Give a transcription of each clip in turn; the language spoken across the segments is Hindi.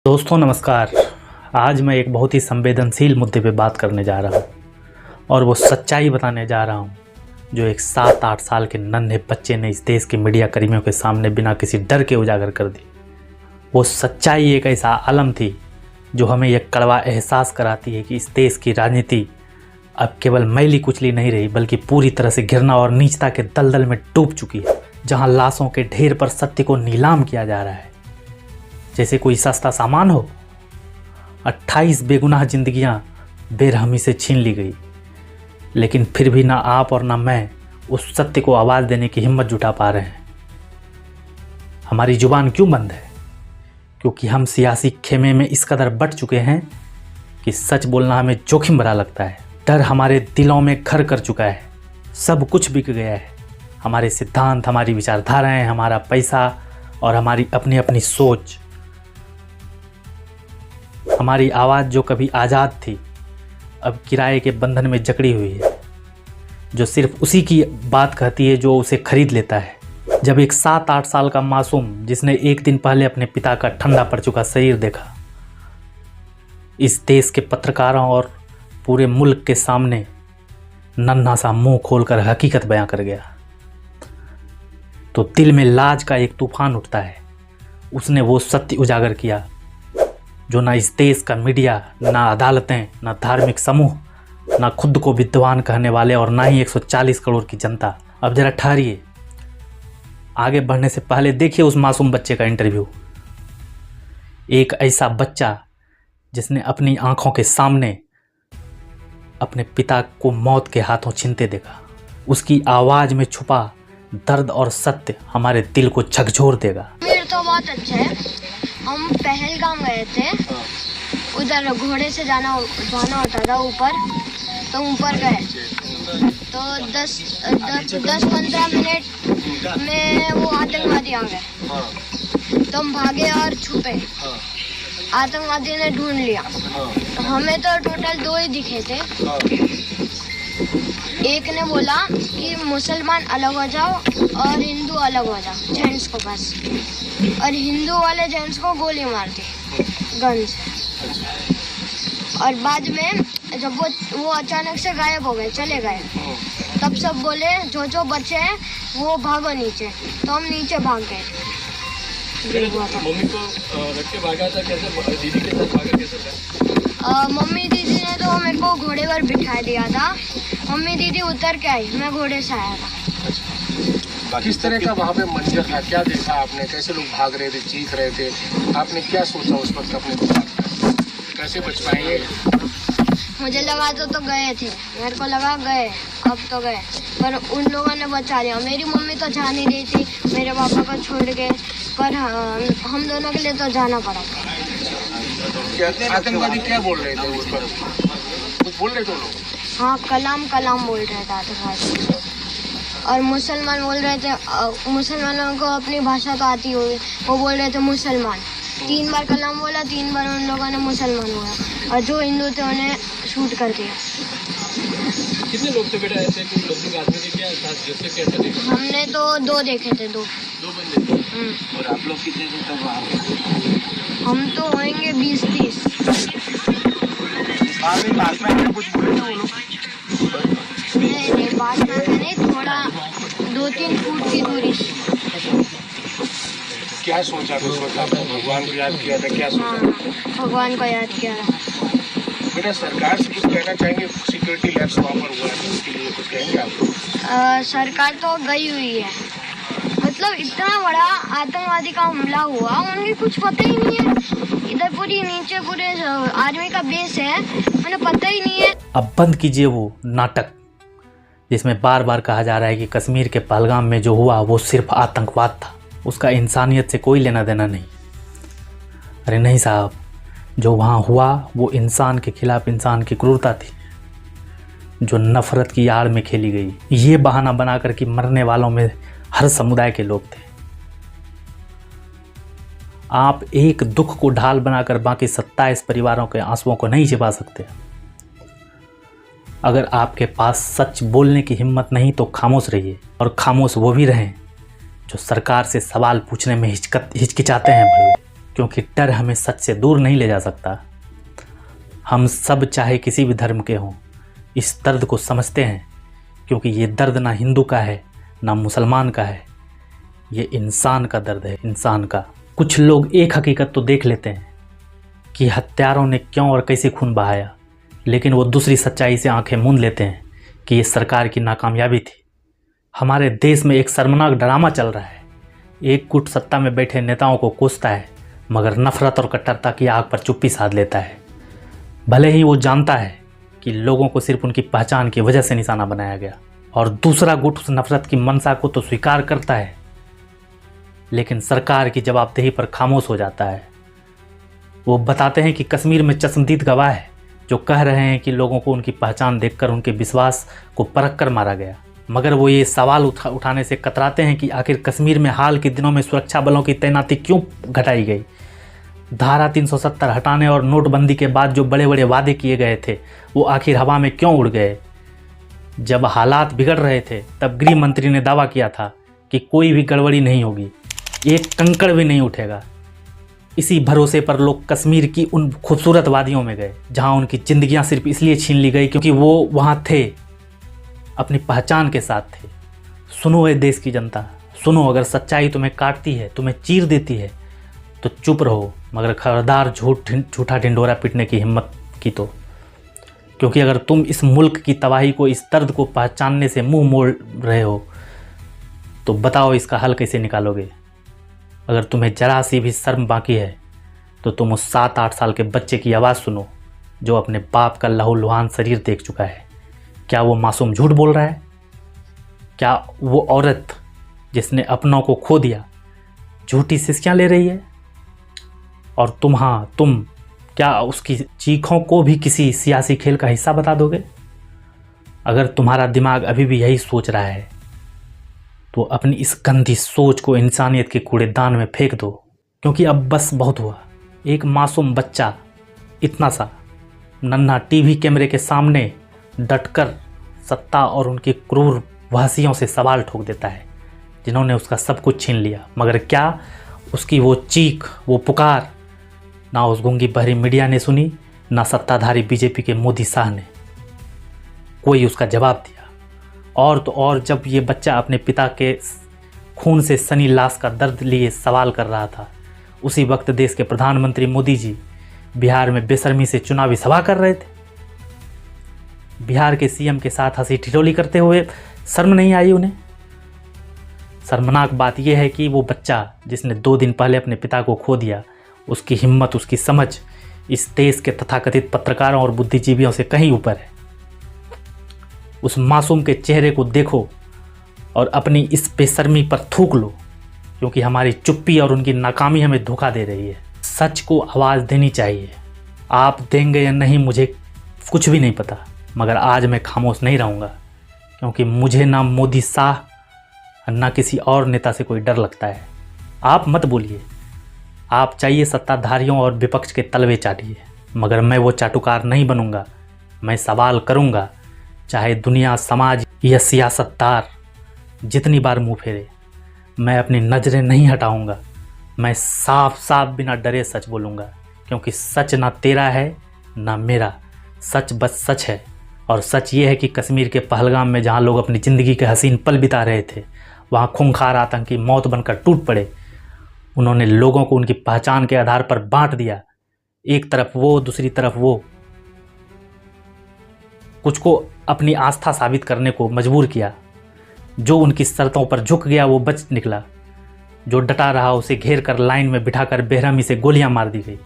दोस्तों नमस्कार। आज मैं एक बहुत ही संवेदनशील मुद्दे पे बात करने जा रहा हूँ और वो सच्चाई बताने जा रहा हूँ जो एक 7-8 साल के नन्हे बच्चे ने इस देश के मीडिया कर्मियों के सामने बिना किसी डर के उजागर कर दी। वो सच्चाई एक ऐसा आलम थी जो हमें यह कड़वा एहसास कराती है कि इस देश की राजनीति अब केवल मैली कुचली नहीं रही बल्कि पूरी तरह से घृणा और नीचता के दलदल में डूब चुकी है, जहाँ लाशों के ढेर पर सत्य को नीलाम किया जा रहा है जैसे कोई सस्ता सामान हो। 28 बेगुनाह जिंदगियां बेरहमी से छीन ली गई, लेकिन फिर भी ना आप और ना मैं उस सत्य को आवाज़ देने की हिम्मत जुटा पा रहे हैं। हमारी जुबान क्यों बंद है? क्योंकि हम सियासी खेमे में इस कदर बट चुके हैं कि सच बोलना हमें जोखिम भरा लगता है। डर हमारे दिलों में घर कर चुका है, सब कुछ बिक गया है। हमारे सिद्धांत, हमारी विचारधाराएं, हमारा पैसा और हमारी अपनी अपनी सोच। हमारी आवाज़ जो कभी आज़ाद थी अब किराए के बंधन में जकड़ी हुई है, जो सिर्फ उसी की बात कहती है जो उसे खरीद लेता है। जब एक 7-8 साल का मासूम जिसने एक दिन पहले अपने पिता का ठंडा पड़ चुका शरीर देखा, इस देश के पत्रकारों और पूरे मुल्क के सामने नन्हा सा मुंह खोलकर हकीकत बयां कर गया, तो दिल में लाज का एक तूफान उठता है। उसने वो सत्य उजागर किया जो ना इस देश का मीडिया, ना अदालतें, ना धार्मिक समूह, ना खुद को विद्वान कहने वाले और ना ही 140 करोड़ की जनता। अब जरा ठहरिए, आगे बढ़ने से पहले देखिए उस मासूम बच्चे का इंटरव्यू। एक ऐसा बच्चा जिसने अपनी आंखों के सामने अपने पिता को मौत के हाथों छीनते देखा। उसकी आवाज़ में छुपा दर्द और सत्य हमारे दिल को झकझोर देगा। मेरे तो बहुत अच्छा है। हम पहलगाम गए थे, उधर घोड़े से जाना होता था ऊपर, तो ऊपर गए तो 10-15 मिनट में वो आतंकवादी आ गए, तो हम भागे और छुपे। आतंकवादी ने ढूंढ लिया, तो हमें तो टोटल 2 ही दिखे थे। एक ने बोला कि मुसलमान अलग हो जाओ और हिंदू अलग हो जाओ, जेंट्स को बस, और हिंदू वाले जेंट्स को गोली मार दी गन से। और बाद में जब वो अचानक से गायब हो गए, चले गए, तब सब बोले जो बचे हैं वो भागो नीचे, तो हम नीचे भाग गए। मम्मी को रख के भागा था कैसे? दीदी के साथ भागा कैसे? मम्मी दीदी ने तो मेरे को घोड़े पर बिठा दिया था। मम्मी दीदी उतर के आई, मैं घोड़े से आया था। किस तरह का वहाँ पे मंजर था? क्या देखा आपने? कैसे लोग भाग रहे थे, चीख रहे थे? आपने क्या सोचा उस वक्त अपने को? कैसे बच पाएंगे? मुझे लगा तो गए थे, मेरे को लगा गए, अब तो गए, पर उन लोगों ने बचा लिया। मेरी मम्मी तो जा नहीं रही थी मेरे पापा को छोड़ के, पर हम दोनों के लिए तो जाना पड़ा। आतंकवादी क्या बोल रहे थे उस पर? कुछ बोल रहे थे लोग? हाँ, कलाम बोल रहे थे आतंकवादी, और मुसलमान बोल रहे थे। मुसलमानों को अपनी भाषा तो आती होगी, वो बोल रहे थे मुसलमान। 3 बार कलाम बोला, 3 बार उन लोगों ने मुसलमान बोला, और जो हिंदू थे उन्हें शूट कर दिया। कितने लोग थे बेटा ऐसे? कोई लोग आदमी थे क्या साथ? जैसे कैसे देखा? हमने तो 2 देखे थे, 2 बंदे थे। और आप लोग कितने थे तब वहाँ पे? हम तो होंगे 20-30। कुछ बोले थे वो लोग? नहीं, बात नहीं, थोड़ा 2-3 फुट की दूरी। क्या सोचा उस वक्त आपने? भगवान को याद किया था? क्या सोचा? हाँ, भगवान को याद किया था। बेटा सरकार से कुछ कहना चाहेंगे? सिक्योरिटी लैप्स वहाँ पर हुआ है, उसके लिए कुछ कहेंगे आप? सरकार तो गई हुई है, मतलब इतना बड़ा आतंकवादी का हमला हुआ, उन्हें कुछ पता ही नहीं है। इधर पूरी नीचे पूरे आर्मी का बेस है, उन्हें पता ही नहीं है। अब बंद कीजिए वो नाटक जिसमें बार बार कहा जा रहा है कि कश्मीर के पहलगाम में जो हुआ वो सिर्फ आतंकवाद था, उसका इंसानियत से कोई लेना देना नहीं। अरे नहीं साहब, जो वहाँ हुआ वो इंसान के खिलाफ इंसान की क्रूरता थी जो नफरत की आड़ में खेली गई। ये बहाना बनाकर कि मरने वालों में हर समुदाय के लोग थे। आप एक दुख को ढाल बनाकर बाकी 27 परिवारों के आंसुओं को नहीं छिपा सकते। अगर आपके पास सच बोलने की हिम्मत नहीं तो खामोश रहिए, और खामोश वो भी रहें जो सरकार से सवाल पूछने में हिचकिचाते हैं। क्योंकि डर हमें सच से दूर नहीं ले जा सकता। हम सब चाहे किसी भी धर्म के हों इस दर्द को समझते हैं, क्योंकि ये दर्द ना हिंदू का है ना मुसलमान का है, ये इंसान का दर्द है, इंसान का। कुछ लोग एक हकीकत तो देख लेते हैं कि हत्यारों ने क्यों और कैसे खून बहाया, लेकिन वो दूसरी सच्चाई से आंखें मूंद लेते हैं कि ये सरकार की नाकामयाबी थी। हमारे देश में एक शर्मनाक ड्रामा चल रहा है। एक गुट सत्ता में बैठे नेताओं को कोसता है, मगर नफरत और कट्टरता की आग पर चुप्पी साध लेता है। भले ही वो जानता है कि लोगों को सिर्फ उनकी पहचान की वजह से निशाना बनाया गया, और दूसरा गुट उस नफरत की मंशा को तो स्वीकार करता है, लेकिन सरकार की जवाबदेही पर खामोश हो जाता है। वो बताते हैं कि कश्मीर में चश्मदीद गवाह है जो कह रहे हैं कि लोगों को उनकी पहचान देखकर उनके विश्वास को परख कर मारा गया, मगर वो ये सवाल उठाने से कतराते हैं कि आखिर कश्मीर में हाल के दिनों में सुरक्षा बलों की तैनाती क्यों घटाई गई। धारा 370 हटाने और नोटबंदी के बाद जो बड़े बड़े वादे किए गए थे वो आखिर हवा में क्यों उड़ गए। जब हालात बिगड़ रहे थे तब गृह मंत्री ने दावा किया था कि कोई भी गड़बड़ी नहीं होगी, एक कंकड़ भी नहीं उठेगा। इसी भरोसे पर लोग कश्मीर की उन खूबसूरत वादियों में गए जहां उनकी ज़िंदगियां सिर्फ इसलिए छीन ली गई क्योंकि वो वहां थे, अपनी पहचान के साथ थे। सुनो ए देश की जनता, सुनो, अगर सच्चाई तुम्हें काटती है, तुम्हें चीर देती है तो चुप रहो, मगर खबरदार झूठा ढिंडोरा पीटने की हिम्मत की तो, क्योंकि अगर तुम इस मुल्क की तबाही को, इस दर्द को पहचानने से मुंह मोड़ रहे हो तो बताओ इसका हल कैसे निकालोगे। अगर तुम्हें जरा सी भी शर्म बाकी है तो तुम उस 7-8 साल के बच्चे की आवाज़ सुनो जो अपने बाप का लहूलुहान शरीर देख चुका है। क्या वो मासूम झूठ बोल रहा है? क्या वो औरत जिसने अपनों को खो दिया झूठी सिस्कियाँ ले रही है? और तुम क्या उसकी चीखों को भी किसी सियासी खेल का हिस्सा बता दोगे? अगर तुम्हारा दिमाग अभी भी यही सोच रहा है तो अपनी इस गंदी सोच को इंसानियत के कूड़ेदान में फेंक दो, क्योंकि अब बस बहुत हुआ। एक मासूम बच्चा इतना सा नन्हा टीवी कैमरे के सामने डटकर सत्ता और उनके क्रूर वासियों से सवाल ठोक देता है जिन्होंने उसका सब कुछ छीन लिया, मगर क्या उसकी वो चीख, वो पुकार ना उस गूंगी बहरी मीडिया ने सुनी, ना सत्ताधारी बीजेपी के मोदी शाह ने कोई उसका जवाब दिया। और तो और जब ये बच्चा अपने पिता के खून से सनी लाश का दर्द लिए सवाल कर रहा था, उसी वक्त देश के प्रधानमंत्री मोदी जी बिहार में बेशर्मी से चुनावी सभा कर रहे थे। बिहार के सीएम के साथ हंसी ठिठोली करते हुए शर्म नहीं आई उन्हें। शर्मनाक बात यह है कि वो बच्चा जिसने 2 दिन पहले अपने पिता को खो दिया, उसकी हिम्मत, उसकी समझ इस देश के तथाकथित पत्रकारों और बुद्धिजीवियों से कहीं ऊपर है। उस मासूम के चेहरे को देखो और अपनी इस बेशर्मी पर थूक लो, क्योंकि हमारी चुप्पी और उनकी नाकामी हमें धोखा दे रही है। सच को आवाज़ देनी चाहिए। आप देंगे या नहीं मुझे कुछ भी नहीं पता, मगर आज मैं खामोश नहीं रहूँगा, क्योंकि मुझे ना मोदी शाह ना किसी और नेता से कोई डर लगता है। आप मत बोलिए, आप चाहिए सत्ताधारियों और विपक्ष के तलवे चाटिए, मगर मैं वो चाटुकार नहीं बनूंगा। मैं सवाल करूंगा, चाहे दुनिया, समाज या सियासतदार जितनी बार मुंह फेरे, मैं अपनी नज़रें नहीं हटाऊंगा। मैं साफ साफ बिना डरे सच बोलूंगा, क्योंकि सच ना तेरा है ना मेरा, सच बस सच है। और सच ये है कि कश्मीर के पहलगाम में जहाँ लोग अपनी ज़िंदगी के हसीन पल बिता रहे थे, वहाँ खूंखार आतंकी मौत बनकर टूट पड़े। उन्होंने लोगों को उनकी पहचान के आधार पर बांट दिया, एक तरफ वो, दूसरी तरफ वो। कुछ को अपनी आस्था साबित करने को मजबूर किया। जो उनकी शर्तों पर झुक गया वो बच निकला, जो डटा रहा उसे घेर कर लाइन में बिठाकर बेरहमी से गोलियां मार दी गई।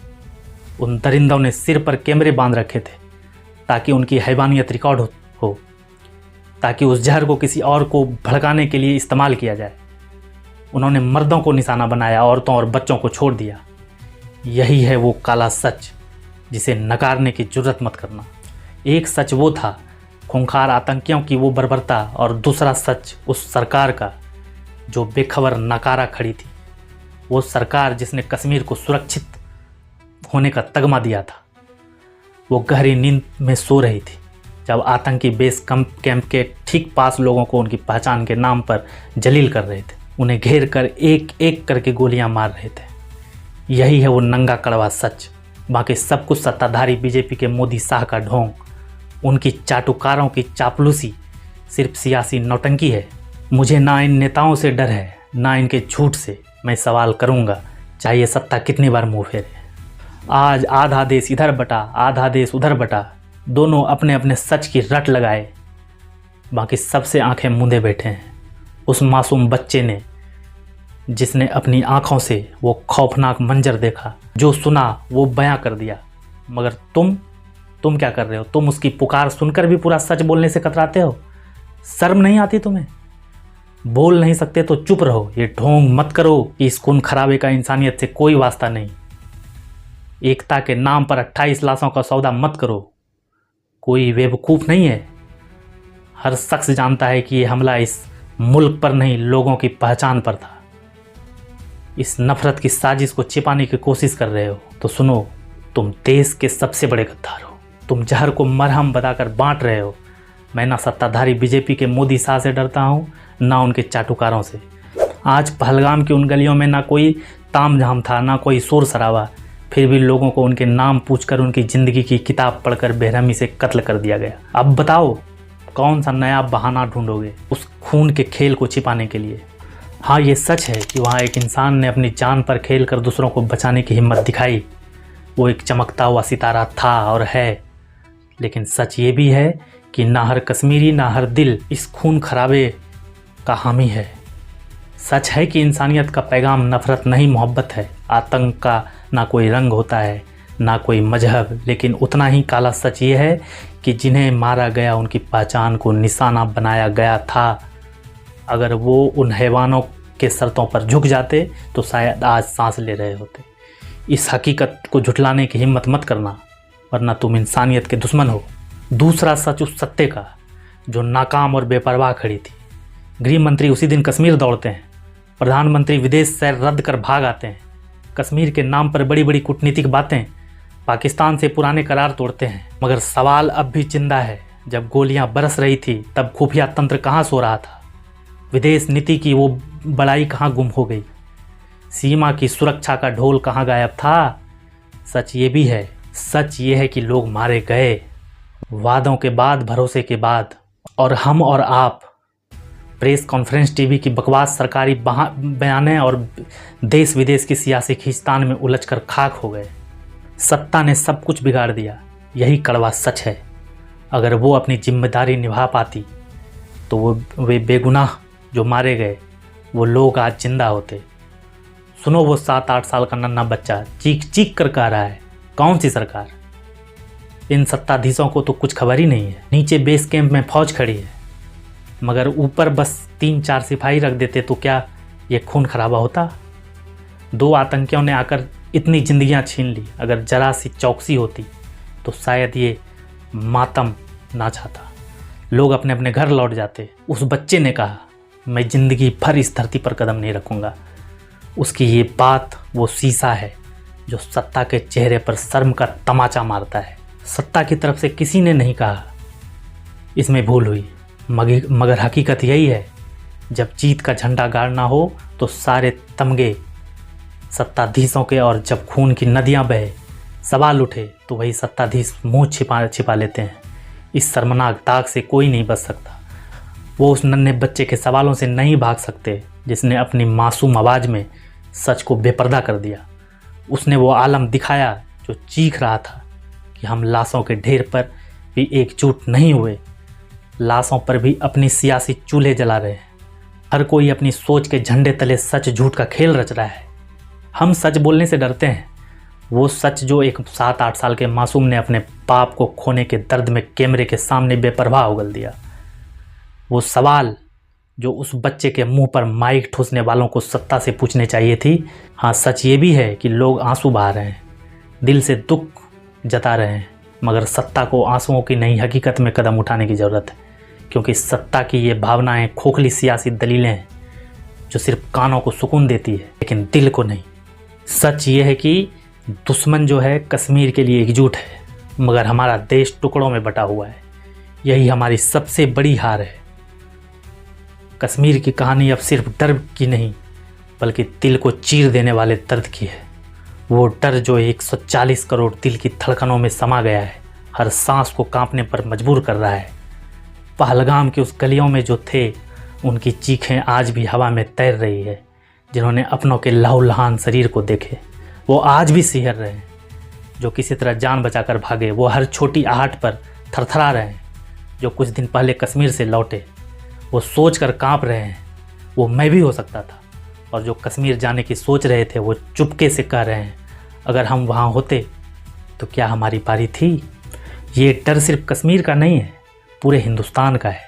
उन दरिंदों ने सिर पर कैमरे बांध रखे थे ताकि उनकी हैवानियत रिकॉर्ड हो, ताकि उस जहर को किसी और को भड़काने के लिए इस्तेमाल किया जाए। उन्होंने मर्दों को निशाना बनाया, औरतों और बच्चों को छोड़ दिया। यही है वो काला सच जिसे नकारने की जुर्रत मत करना। एक सच वो था खूंखार आतंकियों की वो बर्बरता, और दूसरा सच उस सरकार का जो बेखबर नकारा खड़ी थी। वो सरकार जिसने कश्मीर को सुरक्षित होने का तगमा दिया था। वो गहरी नींद में सो रही थी जब आतंकी बेस कैंप के ठीक पास लोगों को उनकी पहचान के नाम पर जलील कर रहे थे। उन्हें घेर कर एक एक करके गोलियां मार रहे थे। यही है वो नंगा कड़वा सच। बाकी सब कुछ सत्ताधारी बीजेपी के मोदी शाह का ढोंग, उनकी चाटुकारों की चापलूसी सिर्फ सियासी नौटंकी है। मुझे ना इन नेताओं से डर है ना इनके झूठ से। मैं सवाल करूंगा चाहे ये सत्ता कितनी बार मुंह फेरे। आज आधा देश इधर बटा आधा देश उधर बटा, दोनों अपने अपने सच की रट लगाए, बाकी सबसे आंखें मूंदे बैठे हैं। उस मासूम बच्चे ने जिसने अपनी आंखों से वो खौफनाक मंजर देखा, जो सुना वो बयां कर दिया, मगर तुम क्या कर रहे हो? तुम उसकी पुकार सुनकर भी पूरा सच बोलने से कतराते हो। शर्म नहीं आती तुम्हें? बोल नहीं सकते तो चुप रहो। ये ढोंग मत करो कि इस खून खराबे का इंसानियत से कोई वास्ता नहीं। एकता के नाम पर 28 लाशों का सौदा मत करो। कोई बेवकूफ़ नहीं है। हर शख्स जानता है कि ये हमला इस मुल्क पर नहीं, लोगों की पहचान पर था। इस नफरत की साजिश को छिपाने की कोशिश कर रहे हो तो सुनो, तुम देश के सबसे बड़े गद्दार हो। तुम जहर को मरहम बताकर बांट रहे हो। मैं ना सत्ताधारी बीजेपी के मोदी शाह से डरता हूँ ना उनके चाटुकारों से। आज पहलगाम की उन गलियों में ना कोई तामझाम था ना कोई शोर शराबा, फिर भी लोगों को उनके नाम पूछकर उनकी ज़िंदगी की किताब पढ़कर बेरहमी से कत्ल कर दिया गया। अब बताओ कौन सा नया बहाना ढूंढोगे उस खून के खेल को छिपाने के लिए? हाँ, ये सच है कि वहाँ एक इंसान ने अपनी जान पर खेल कर दूसरों को बचाने की हिम्मत दिखाई। वो एक चमकता हुआ सितारा था और है। लेकिन सच ये भी है कि ना हर कश्मीरी ना हर दिल इस खून खराबे का हामी है। सच है कि इंसानियत का पैगाम नफरत नहीं मोहब्बत है। आतंक का ना कोई रंग होता है ना कोई मजहब, लेकिन उतना ही काला सच ये है कि जिन्हें मारा गया उनकी पहचान को निशाना बनाया गया था। अगर वो उन हैवानों के शर्तों पर झुक जाते तो शायद आज सांस ले रहे होते। इस हकीकत को झुठलाने की हिम्मत मत करना, वरना तुम इंसानियत के दुश्मन हो। दूसरा सच उस सत्ते का जो नाकाम और बेपरवाह खड़ी थी। गृह मंत्री उसी दिन कश्मीर दौड़ते हैं, प्रधानमंत्री विदेश सैर रद्द कर भाग आते हैं, कश्मीर के नाम पर बड़ी बड़ी कूटनीतिक बातें, पाकिस्तान से पुराने करार तोड़ते हैं। मगर सवाल अब भी जिंदा है, जब गोलियां बरस रही थी तब खुफिया तंत्र कहाँ सो रहा था? विदेश नीति की वो बड़ाई कहाँ गुम हो गई? सीमा की सुरक्षा का ढोल कहाँ गायब था? सच ये भी है, सच ये है कि लोग मारे गए वादों के बाद, भरोसे के बाद, और हम और आप प्रेस कॉन्फ्रेंस, टीवी की बकवास, सरकारी बयानें और देश विदेश की सियासी खींचतान में उलझकर खाक हो गए। सत्ता ने सब कुछ बिगाड़ दिया, यही कड़वा सच है। अगर वो अपनी जिम्मेदारी निभा पाती तो वे बेगुनाह जो मारे गए वो लोग आज जिंदा होते। सुनो, वो 7-8 साल का नन्हा बच्चा चीख चीख कर कह रहा है, कौन सी सरकार? इन सत्ताधीशों को तो कुछ खबर ही नहीं है। नीचे बेस कैंप में फौज खड़ी है, मगर ऊपर बस 3-4 सिपाही रख देते तो क्या ये खून खराबा होता? 2 आतंकियों ने आकर इतनी जिंदगियां छीन ली। अगर जरा सी चौकसी होती तो शायद ये मातम ना चाहता, लोग अपने अपने घर लौट जाते। उस बच्चे ने कहा, मैं ज़िंदगी भर इस धरती पर कदम नहीं रखूँगा। उसकी ये बात वो शीशा है जो सत्ता के चेहरे पर शर्म का तमाचा मारता है। सत्ता की तरफ से किसी ने नहीं कहा इसमें भूल हुई, मगर हकीकत यही है, जब जीत का झंडा गाड़ना हो तो सारे तमगे सत्ताधीशों के, और जब खून की नदियां बहे सवाल उठे तो वही सत्ताधीश मुंह छिपा लेते हैं। इस शर्मनाक दाग से कोई नहीं बच सकता। वो उस नन्हे बच्चे के सवालों से नहीं भाग सकते जिसने अपनी मासूम आवाज़ में सच को बेपर्दा कर दिया। उसने वो आलम दिखाया जो चीख रहा था कि हम लाशों के ढेर पर भी एकजुट नहीं हुए, लाशों पर भी अपनी सियासी चूल्हे जला रहे हैं। हर कोई अपनी सोच के झंडे तले सच झूठ का खेल रच रहा है। हम सच बोलने से डरते हैं, वो सच जो एक 7-8 साल के मासूम ने अपने बाप को खोने के दर्द में कैमरे के सामने बेपरवाह उगल दिया। वो सवाल जो उस बच्चे के मुंह पर माइक ठूसने वालों को सत्ता से पूछने चाहिए थी। हाँ, सच ये भी है कि लोग आंसू बहा रहे हैं, दिल से दुख जता रहे हैं, मगर सत्ता को आंसुओं की नई हकीकत में कदम उठाने की ज़रूरत है, क्योंकि सत्ता की ये भावनाएं खोखली सियासी दलीलें हैं जो सिर्फ कानों को सुकून देती है लेकिन दिल को नहीं। सच ये है कि दुश्मन जो है कश्मीर के लिए एकजुट है, मगर हमारा देश टुकड़ों में बटा हुआ है। यही हमारी सबसे बड़ी हार है। कश्मीर की कहानी अब सिर्फ डर की नहीं बल्कि दिल को चीर देने वाले दर्द की है। वो डर जो 140 करोड़ दिल की धड़कनों में समा गया है, हर सांस को कांपने पर मजबूर कर रहा है। पहलगाम के उस गलियों में जो थे, उनकी चीखें आज भी हवा में तैर रही है। जिन्होंने अपनों के लहूलुहान शरीर को देखे, वो आज भी सिहर रहे हैं। जो किसी तरह जान बचाकर भागे, वो हर छोटी आहट पर थरथरा रहे हैं। जो कुछ दिन पहले कश्मीर से लौटे, वो सोच कर काँप रहे हैं, वो मैं भी हो सकता था। और जो कश्मीर जाने की सोच रहे थे, वो चुपके से कह रहे हैं, अगर हम वहाँ होते तो क्या हमारी बारी थी। ये डर सिर्फ कश्मीर का नहीं है, पूरे हिंदुस्तान का है।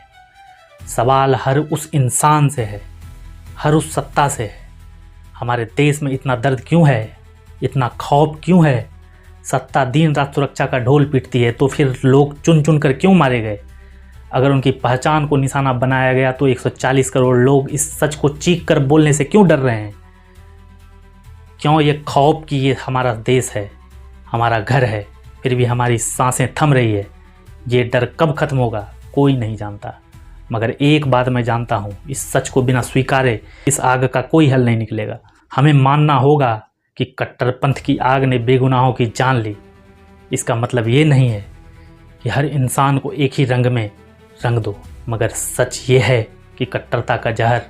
सवाल हर उस इंसान से है, हर उस सत्ता से है। हमारे देश में इतना दर्द क्यों है, इतना खौफ क्यों है। सत्ता दिन रात सुरक्षा का ढोल पीटती है, तो फिर लोग चुन चुन कर क्यों मारे गए। अगर उनकी पहचान को निशाना बनाया गया, तो 140 करोड़ लोग इस सच को चीख कर बोलने से क्यों डर रहे हैं। क्यों ये खौफ कि ये हमारा देश है, हमारा घर है, फिर भी हमारी सांसें थम रही है। ये डर कब खत्म होगा, कोई नहीं जानता। मगर एक बात मैं जानता हूँ, इस सच को बिना स्वीकारे इस आग का कोई हल नहीं निकलेगा। हमें मानना होगा कि कट्टरपंथ की आग ने बेगुनाहों की जान ली। इसका मतलब ये नहीं है कि हर इंसान को एक ही रंग में रंग दो, मगर सच ये है कि कट्टरता का जहर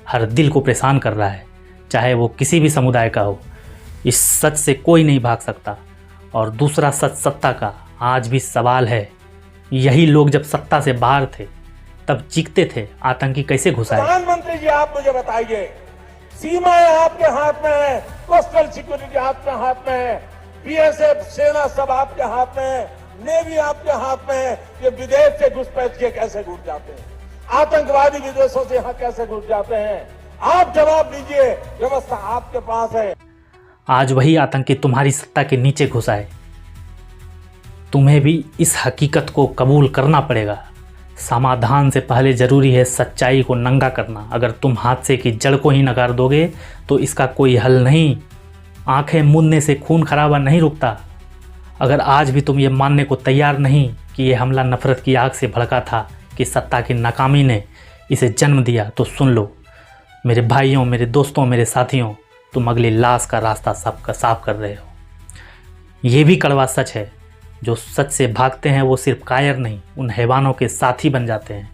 हर दिल को परेशान कर रहा है, चाहे वो किसी भी समुदाय का हो। इस सच से कोई नहीं भाग सकता। और दूसरा सच सत्ता का आज भी सवाल है। यही लोग जब सत्ता से बाहर थे, तब चीखते थे, आतंकी कैसे घुस आए। प्रधानमंत्री जी, आप मुझे बताइए, सीमाएं आपके हाथ में है, कोस्टल सिक्योरिटी आपके हाथ में है, बीएसएफ सेना सब आपके हाथ में है, नेवी आपके हाथ में है। ये विदेश से घुसपैठ के कैसे घुस जाते हैं, आतंकवादी विदेशों से यहाँ कैसे घुस जाते हैं। आप जवाब दीजिए, व्यवस्था आपके पास है। आज वही आतंकी तुम्हारी सत्ता के नीचे घुस आए। तुम्हें भी इस हकीकत को कबूल करना पड़ेगा। समाधान से पहले ज़रूरी है सच्चाई को नंगा करना। अगर तुम हादसे की जड़ को ही नकार दोगे, तो इसका कोई हल नहीं। आंखें मूंदने से खून खराबा नहीं रुकता। अगर आज भी तुम ये मानने को तैयार नहीं कि ये हमला नफरत की आग से भड़का था, कि सत्ता की नाकामी ने इसे जन्म दिया, तो सुन लो मेरे भाइयों, मेरे दोस्तों, मेरे साथियों, तुम अगली लाश का रास्ता साफ कर रहे हो। ये भी कड़वा सच है, जो सच से भागते हैं वो सिर्फ कायर नहीं, उन हैवानों के साथी बन जाते हैं।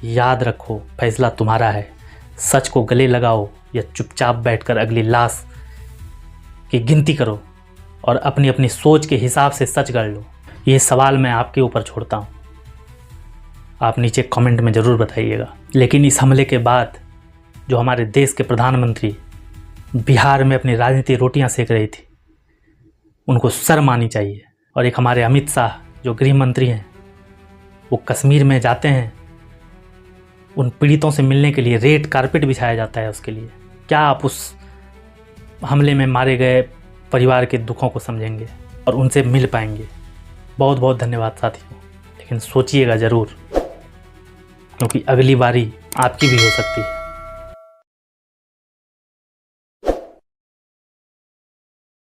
याद रखो, फैसला तुम्हारा है। सच को गले लगाओ या चुपचाप बैठकर अगली लाश की गिनती करो और अपनी अपनी सोच के हिसाब से सच गढ़ लो। ये सवाल मैं आपके ऊपर छोड़ता हूँ, आप नीचे कमेंट में ज़रूर बताइएगा। लेकिन इस हमले के बाद जो हमारे देश के प्रधानमंत्री बिहार में अपनी राजनीतिक रोटियां सेक रही थी, उनको शर्म आनी चाहिए। और एक हमारे अमित शाह जो गृह मंत्री हैं, वो कश्मीर में जाते हैं, उन पीड़ितों से मिलने के लिए रेड कारपेट बिछाया जाता है उसके लिए। क्या आप उस हमले में मारे गए परिवार के दुखों को समझेंगे और उनसे मिल पाएंगे? बहुत बहुत धन्यवाद साथियों। लेकिन सोचिएगा ज़रूर, क्योंकि अगली बारी आपकी भी हो सकती है।